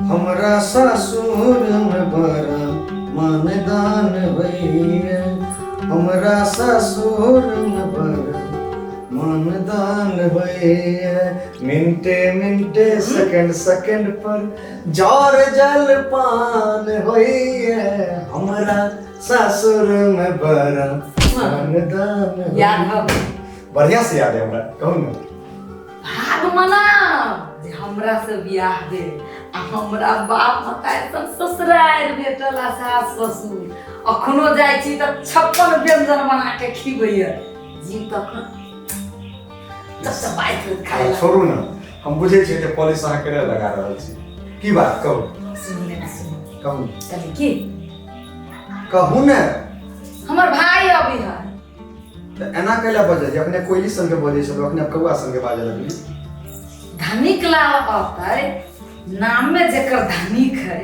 हमरा ससुर में बड़ा मानदान भैया, हमरा ससुर में बड़ा मानदान भैया। मिनटे मिनटे सेकंड सेकंड पर जौर जल पान भैया, हमरा ससुर में बड़ा मानदान। याद हो बढ़िया से याद है हमरा, कहूँ ना भाग मना जे हमरा से बियाह दे आ हमरा बाप माता सब ससुराल भेटल आ सास ससुर अखनो जाइ छी त 56 व्यंजन बना के खिबैया जी तखन सब बाइक खाइ छोड़ू ना, हम बुझे छियै जे पुलिस अहाँ करे लगा रहल छी। की बात कहू, सुन ले ना सुन कहू कभी की कहू ने। हमर भाई अभी है त एना कैला बजे जे अपने कोयली संग के बजे छलो, अपने कौआ संग के बाजे लगली। धनिक लाल होतै नाम में जेकर धनिक है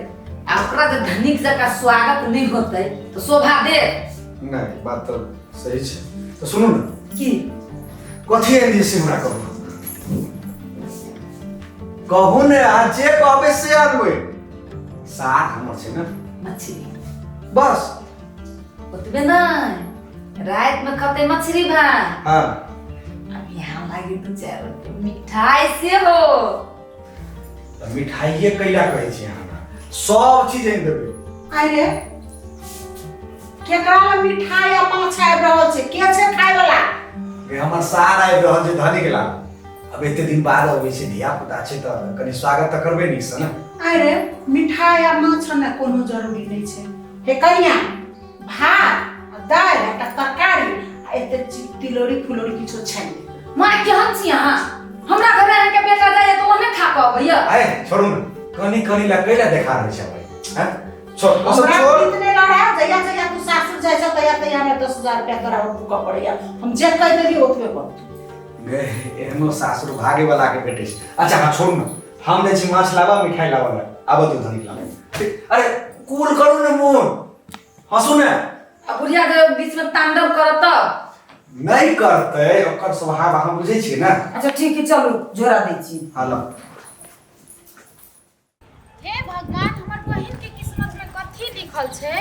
आ ओकरा जे धनिक जका स्वागत नहीं होतै तो शोभा दे नहीं, बात तो सही छै। तो सुनू ना की कथी एनी से हमरा कहू, कहू ने आज जे कहबे से आनबै। साथ हमर छै ना मछली बस। ओतबे नहीं रात में खते मछली भात हां अब यहाँ लागे 2-4 रुपए मिठाई से हो त मिठाइए कैला कहै छी हमरा, सब चीज आनि देबै। अरे केकरा ला मिठाई आ माछ आबि रहल छै, के छै खाय वाला? गे हमर सार आबि रहल छै धनी के ला। अब एते दिन बाद अबै छै, धिया पुता छै त कनी स्वागत त करबे नीक से ना। अरे मिठाई आ माछ ने कोनो जरूरी नहीं छै। हे कनिया भात दाल आ तरकारी आ एते तिलौरी फुलौरी किछो छै नहीं। मां केहन छी अहाँ हमरा घरे आके बेटा जाय तो ओने खा के अबैया। आए छोड़ू ना, कनी कनी ला कैला देखा रहै छै भाई। हैं छोड़ ओ सब हमरा छोड़। कितने लड़ा जया जया तू सासुर जाय छ तया तया में 10,000 रुपया तोरा बुका पड़ैया। हम जे कह देली ओतबे कर। गे एहनो सासुर भागे वाला के बेटे छै। अच्छा हां छोड़ू ना, हम नै छी माछ लाबा मिठाई लाबा ला। आबो तू धनी लाबा। अरे कूल करू ना मोन, हंसू ना। अब बुढ़िया के बीच में तांडव करत नहीं करते ओकर स्वभाव हम बुझै छी ना। अच्छा ठीक है चलो जोरा दै छी। हां हे भगवान हमर बहिन के किस्मत में कथी लिखल छै?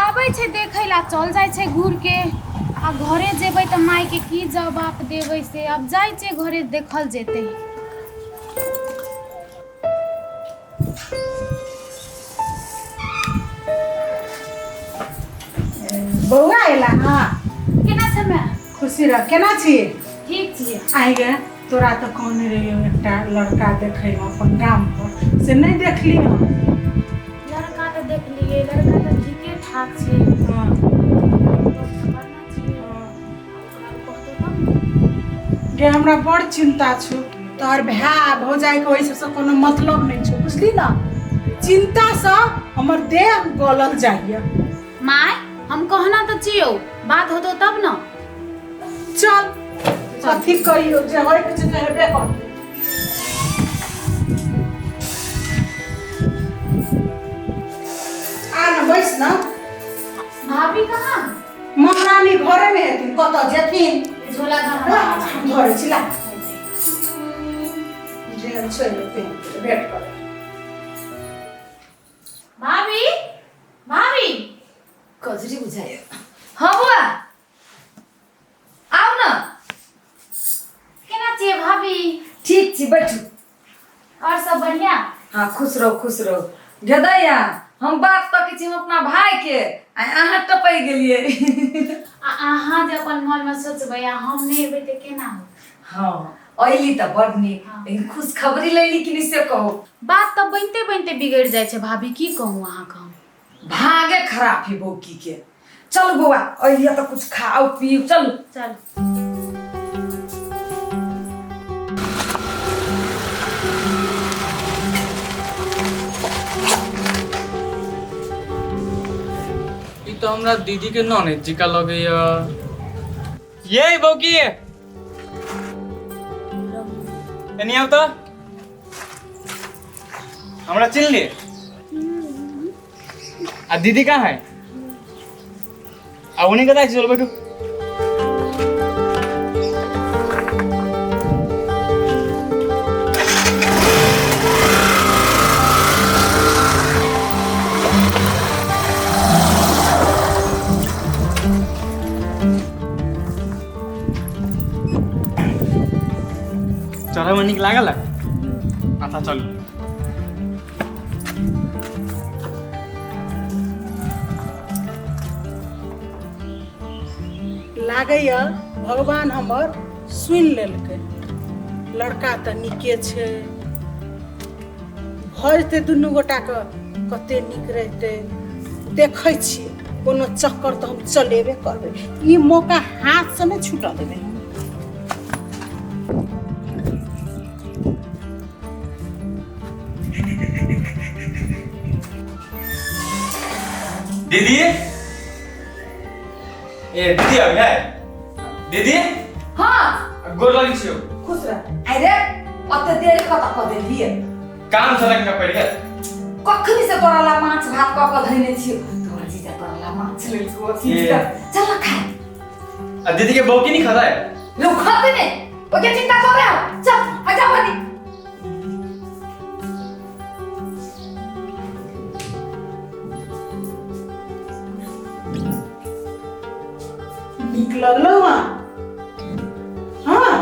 आबै छै देखै ला चल जाय छै घूर के आ घरे जेबै त माई के की जवाब देबै से अब जाय छै घरे देखल जेतै। बौआ एला हां केना छै मैं? खुशी रह। केना छी? ठीक छियै। आइ गे तोरा तो कहने रहियो एकटा लड़का देखै अपन गाम पर, से नहीं देखली हम। लड़का तो देख लिए, लड़का तो ठीके ठाक छै। हां करना छै ओकरा कहतो तब गे हमरा बड़ चिंता छौ। तोहर भाय भौजाई के ओइसे से कोनो मतलब नहीं छौ, बुझली ना? चिंता से हमर देह गलल जाइए। माय हम कहना तो छियो बात होतो तब न। चल कथी कहियो जे होय के छै हेबे कर। आ ना बैस ना। भाभी कहाँ? महारानी घरे में हेथिन, कत जेथिन? झोला धर घरे छिला जे छै भेट कर। भाभी भाभी कजरी बुझायो। हां बुआ आओ ना। केना छियै भाभी? ठीक छी बैठू। और सब बढ़िया? हां खुश रहो खुश रहो। गदैया हम बात तक छी अपना भाई के आ अहाँ टपै गेलिए। अहाँ जे अपन मन में सोचबै आ हम नहीं एबै त केना हो? हां अइली त बड़ नीक, लेकिन खुश खबरी लेली कि नहीं से कहो। बात तो बनते बनते बिगड़ जाय छै भाभी, की कहूं अहाँ के हम। भागे खराब ही बोकी के। चल बुआ अइली त कुछ खाओ पियो चल। चल तो हमरा दीदी के ननद जी का लगैया। ये बौकी एनी आउ तो हमरा चिन्ह ले। आ दीदी कहाँ है? आ उन्हीं का चलो बैठो। घर में निक लागल अच्छा चल लागैया भगवान हमर सुनि लेलकै लड़का तऽ नीके छै भऽ जेतै दुनू गोटाके कते नीक रहतै देखै छियै कोनो चक्कर तऽ हम चलेबे करबै ई मौका हाथ से नहि छूटऽ देबै दीदी ए दीदी आ गया दीदी हाँ गोर लगी छियो खुश रह अरे अते देर कत क देलिए काम सड़क में पड़ गया कखनी से तोराला माछ भात क क धइने छियो तोरा जीजा तोराला माछ लेल को चल खा दीदी के बहू की नहीं खाता है लो खाते ने ओके चिंता कर रहे हो चल आजा बनी नीक लगलो हाँ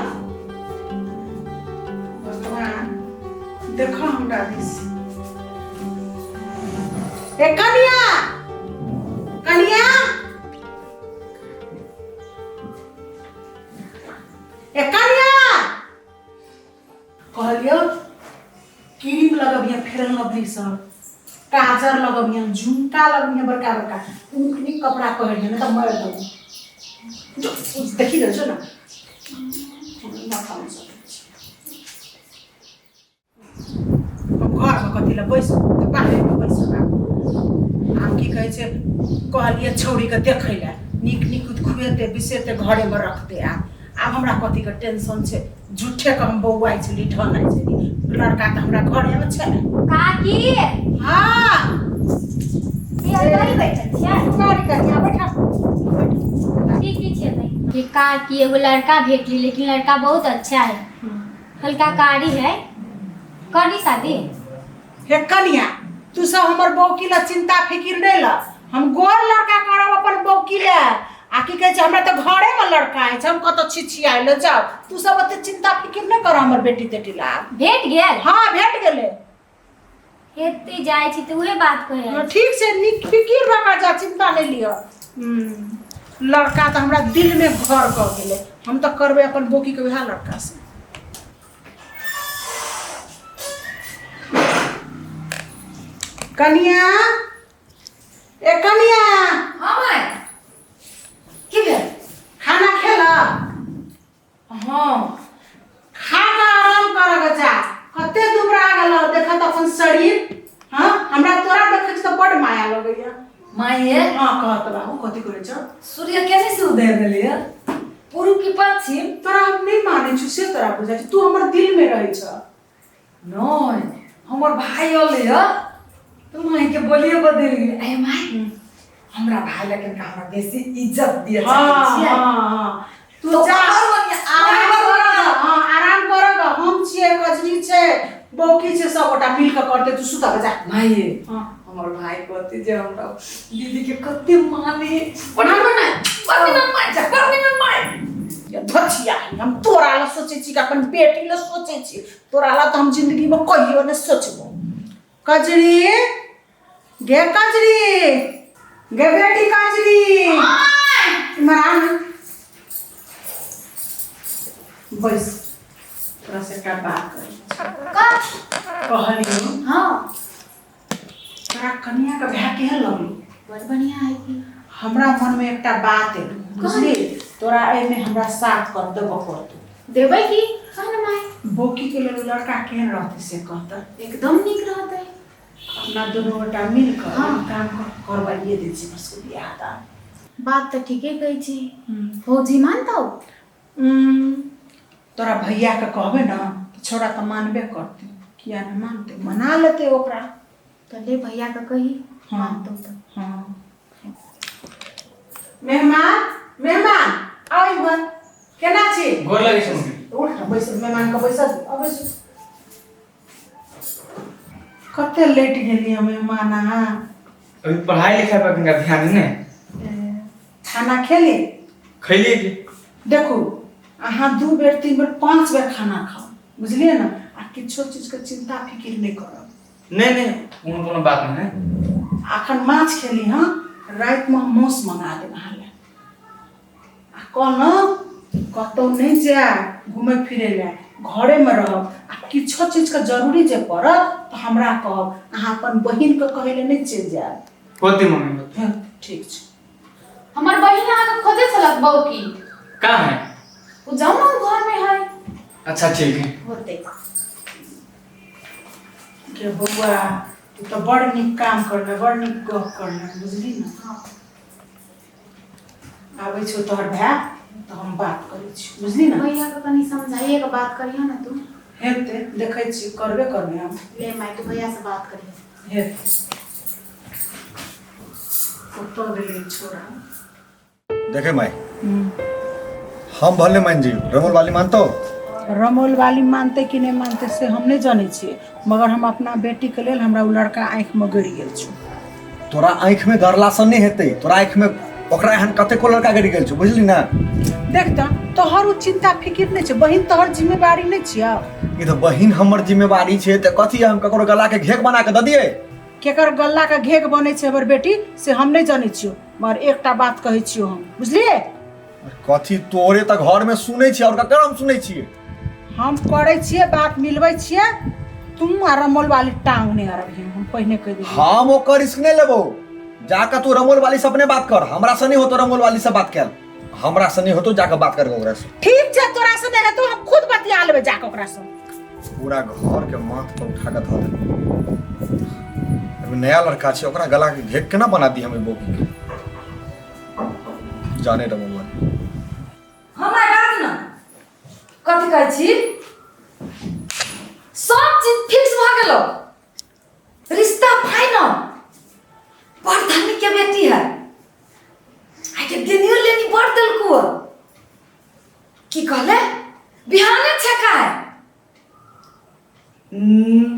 भगवान देखो हमरा दिस ए कनिया कनिया ए कनिया कहलियो क्रीम लगबिया फेरन लगबी सब काजर लगबिया झुमका लगबिया बड़का बड़का ऊनी कपड़ा पहिरिया न त मर दो जो देखी रहछौ न घरमा कतिला बैस बाहिर बैस आब की कहै छै कहलिए छौरी के देखै ला नीक नीक खुएते बिसेते घरे में रखते आब हमरा कथी के टेंशन छै झूठे के हम बौआइ छली ठनाइ छली लड़का त हमरा घरे में छै काकी हां ये गाड़ी बैठल छै गाड़ी का यहाँ बैठा ठीक छै भाई कि काकी एगो लड़का भेटली लेकिन लड़का बहुत अच्छा है हल्का कारी है करी शादी हे कनिया तू सब हमर बौकी ला चिंता फिकिर नहीं ला हम गोर लड़का करब अपन बौकी ला आ की कहै छै हमरा त घरे में लड़का है हम कत छिछियाइ ले जाओ तू सब ओते चिंता फिकिर नहीं कर हमर बेटी तेटी ला भेट गेल हां भेट गेले हेते जाय छी त उहे बात कहे ठीक से निक फिकिर रखा जा चिंता नहीं लियो लड़का तो हमरा दिल में घर क गेले हम तो करबे अपन बौकी के वह लड़का से कनिया ए कनिया हां माय की भेल खाना खेला हां खा के आराम कर जा कते दुबरा गेल देखत अपन शरीर हां हमरा तोरा देखे त बड़ माया लगैया माये हां कहत बाबू कथि करे छ सूर्य केने से उदय भेलै पूर्व की पश्चिम तोरा हम नहीं माने छु से तोरा बुझा तू हमर दिल में रहै छ नय हमर भाई ओले तुम माई के बोलिए बदल गेल ए माई हमरा भाई लेकिन का हमरा बेसी इज्जत दिए छै हां तू तो जा आराम आराम कर हम छिए कजरी छै बौकी छै सबटा मिल के करते तू सुता जा माई हां हमर भाई कहते जे हमरा दीदी के कते माने परमिनन माई ये धचिया हम तोरा ला सोचे छी कि अपन बेटी ला सोचे छी तोरा ला तो हम जिंदगी में कहियो न सोचबो कजरी गे बेटी कजरी मरान बस तोरा से का बात कर कहलियो हां तोरा कन्या का ब्याह केहन लगलो बड़ बढ़िया है कि हमरा मन में एकटा बात है बुझली तोरा ए में हमरा साथ कर देबो पड़तो देबै की खाना माई बोकी के लेल लड़का केहन रहते से कहता एकदम नीक रहतै अपना दोनों गोटा मिल कर हाँ। काम करवाइए दे छी बस को बियाह दा बात तो ठीके कहै छी फौजी मानतौ तोरा भैया के कहबे ना तो छोड़ा तो मानबे करते किया न मानते मना लेते ओकरा तो ले भैया का कही हाँ। मानतौ तो हाँ मेहमान आओ इधर केना छी गोर लगी छ उठ बैस मेहमान का बैसा अब बैस कते लेट गेली मेहमान अभी पढ़ाई लिखाई पर कनिका ध्यान ने खाना खेली खैली की देखो अहाँ 2 बेर 3 बेर 5 बेर खाना खाओ बुझलिए ना आ किछो चीज के चिंता फिकिर नहीं करब। नहीं उन कोनो बात नहीं है। अखन माछ खेली हाँ रात में मौस मंगा दे नहाले आ कहना कतौ नहीं जाए घूमे फिरे ले घरे में रहब आ किछो चीज के जरूरी जे पड़त तो हमरा कहब अहाँ अपन बहिन के कहे ले नहीं चल जाए। होती मम्मी होती। हाँ, ठीक छै। हमार बहिन आके खोजे छलक बहू की कहाँ है? वो जाओ ना घर में है अच्छा ठीक है। होते के बउआ तू तो बड़ नीक काम करले बड़ नीक गप करले बुझली ना। हाँ आबै छौ तोहर भाई तो हम बात करै छी बुझली ना। भैया को तनी समझाइए का बात करियो ना तू। हेते देखै छी करबे करबे हम। ले माई तू भैया से बात करिए। हेते तो गेलै छोरा। देखे माई हम भले मान जी रमोल वाली मानतो रमोल वाली मानते कि नहीं मानते से हम नहीं जाने छिए मगर हम अपना बेटी के लेल हमरा उ लड़का आँख में गड़ गेल छु। तोरा आँख में गरलासन नहीं हेतै तोरा आँख में ओकरा एहन कते को लड़का गड़ गेल छु बुझली ना। देख त तोहर उ चिंता फिकिर नहीं छै बहिन तोहर जिम्मेवारी नहीं छिया। ई तो बहिन हमर जिम्मेवारी छै त कथि हम ककरो गला के घेक बना के द दिए। केकर गल्ला के घेक बनै छै हमर बेटी से हम नहीं जाने छियो मगर एकटा बात कहै छियो हम बुझलिए। कथि तोरे त घर में सुनै छी और ककर हम सुनै छी। हम करै छिए बात मिलबै छिए तुम आ रमोल वाली टांग नहीं अरब हम पहले कह दी। हम ओकर रिस्क नहीं लेबो जाके तू रमोल वाली से अपने बात कर हमरा से नहीं होतो रमोल वाली से बात कर हमरा से नहीं होतो जाके बात कर ओकरा से। ठीक छै तोरा से नहीं तो हम खुद बतिया लेबै जाके ओकरा से। पूरा घर के माथ पर उठा के धर दे। अब नया लड़का छै ओकरा गला के घेक केना बना दी हमें बोकी के जाने रमोल वाली। हमरा बात ना कथी कहै छी सब चीज फिक्स भ गेलो रिश्ता फाइनल। प्रधानी के बेटी है आके दिनियो लेनी बढ़ देलको की कहले बिहाने छका है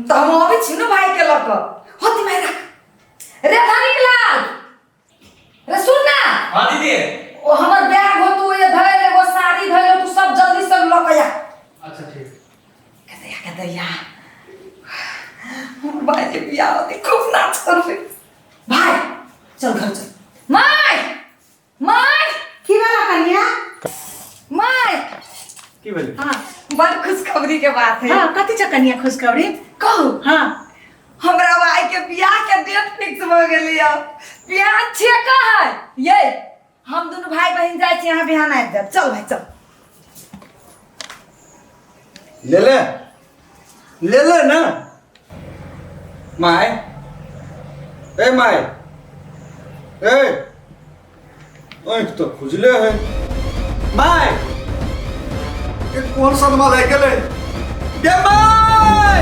तो हम अभी छिनो भाई के लक होती मैं रख रे धानी के लाल रे सुन ना। हाँ दीदी। ओ हमर बैग हो तू ये धरे वो साड़ी धरे तू सब जल्दी से लक आ। अच्छा ठीक। कहते या भाई के बियाह होती खूब नाच करबे भाई चल घर चल। माय माय की वाला कन्या माय की भेलै? हां बड़ खुशखबरी के बात है। हां कथि छ कन्या खुशखबरी कहू हां हमरा भाई के बियाह के डेट फिक्स भ गेलै अब बियाह छे का है ये हम दोनों भाई बहन जाय छी यहां बिहान आबि जाब। चल भाई चल ले ले ना माय ए माय ए आँख तो खुजले है माय ये कौन सा माल है गेले ये माय